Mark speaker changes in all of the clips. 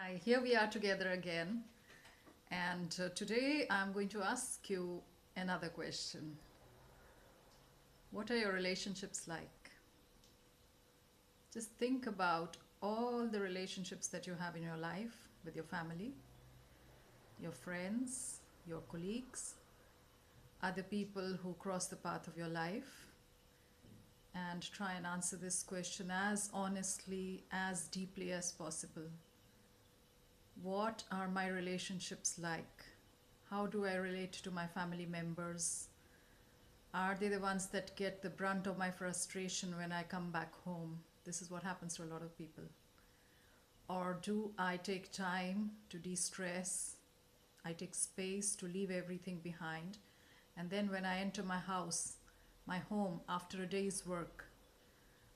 Speaker 1: Hi, here we are together again, and today I'm going to ask you another question. What are your relationships like? Just think about all the relationships that you have in your life with your family, your friends, your colleagues, other people who cross the path of your life, and try and answer this question as honestly, as deeply as possible. What are my relationships like? How do I relate to my family members? Are they the ones that get the brunt of my frustration when I come back home? This is what happens to a lot of people. Or do I take time to de stress? I take space to leave everything behind. And then when I enter my house, my home, after a day's work,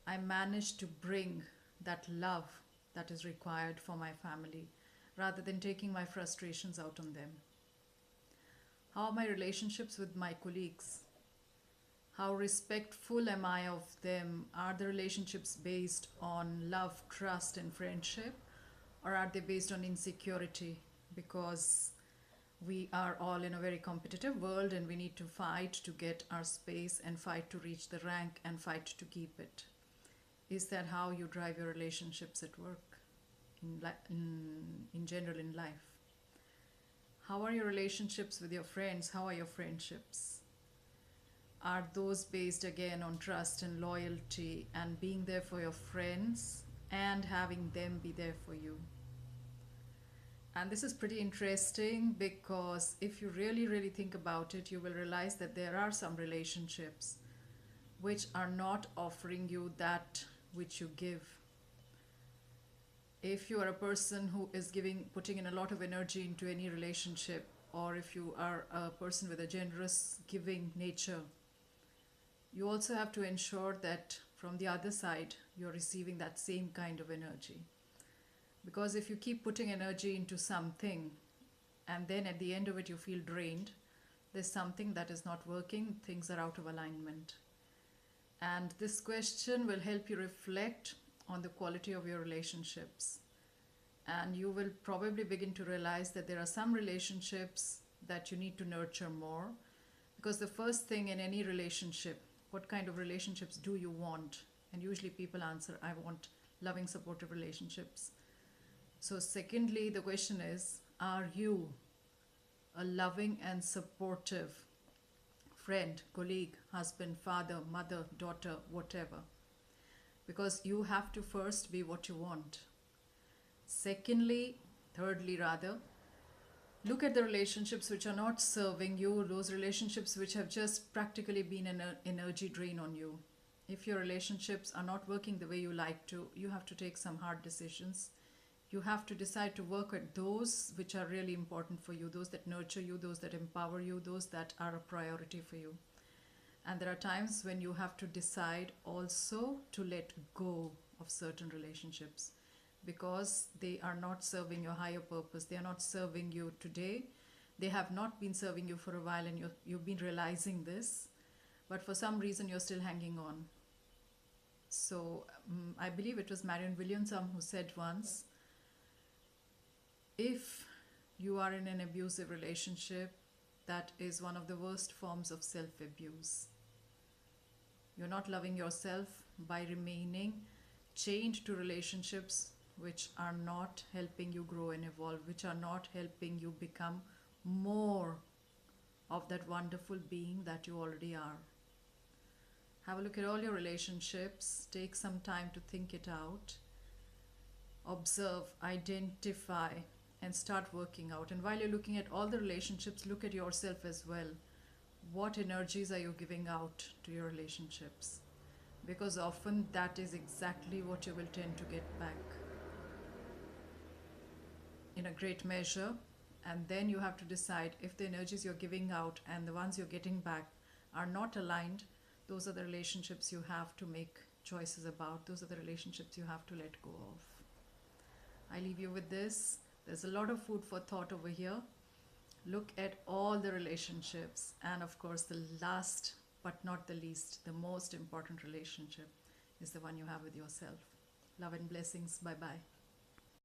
Speaker 1: I manage to bring that love that is required for my family rather than taking my frustrations out on them. How are my relationships with my colleagues? How respectful am I of them? Are the relationships based on love, trust, and friendship? Or are they based on insecurity? Because we are all in a very competitive world and we need to fight to get our space and fight to reach the rank and fight to keep it. Is that how you drive your relationships at work, in general in life? How are your relationships with your friends? How are your friendships? Are those based again on trust and loyalty and being there for your friends and having them be there for you? And this is pretty interesting because if you really, really think about it, you will realize that there are some relationships which are not offering you that which you give. If you are a person who is putting in a lot of energy into any relationship, or if you are a person with a generous, giving nature, you also have to ensure that from the other side, you're receiving that same kind of energy. Because if you keep putting energy into something and then at the end of it you feel drained, there's something that is not working, things are out of alignment. And this question will help you reflect on the quality of your relationships. And you will probably begin to realize that there are some relationships that you need to nurture more. Because the first thing in any relationship, what kind of relationships do you want? And usually people answer, I want loving, supportive relationships. So secondly, the question is, are you a loving and supportive friend, colleague, husband, father, mother, daughter, whatever? Because you have to first be what you want. Thirdly rather, look at the relationships which are not serving you, those relationships which have just practically been an energy drain on you. If your relationships are not working the way you like to, you have to take some hard decisions. You have to decide to work at those which are really important for you, those that nurture you, those that empower you, those that are a priority for you. And there are times when you have to decide also to let go of certain relationships because they are not serving your higher purpose. They are not serving you today. They have not been serving you for a while and you've been realizing this, but for some reason you're still hanging on. So I believe it was Marianne Williamson who said once, if you are in an abusive relationship, that is one of the worst forms of self-abuse. You're not loving yourself by remaining chained to relationships which are not helping you grow and evolve, which are not helping you become more of that wonderful being that you already are. Have a look at all your relationships, take some time to think it out, observe, identify, and start working out. And while you're looking at all the relationships, look at yourself as well. What energies are you giving out to your relationships? Because often that is exactly what you will tend to get back in a great measure. And then you have to decide if the energies you're giving out and the ones you're getting back are not aligned. Those are the relationships you have to make choices about. Those are the relationships you have to let go of. I leave you with this. There's a lot of food for thought over here. Look at all the relationships, and of course the last but not the least, the most important relationship is the one you have with yourself. Love and blessings. Bye bye.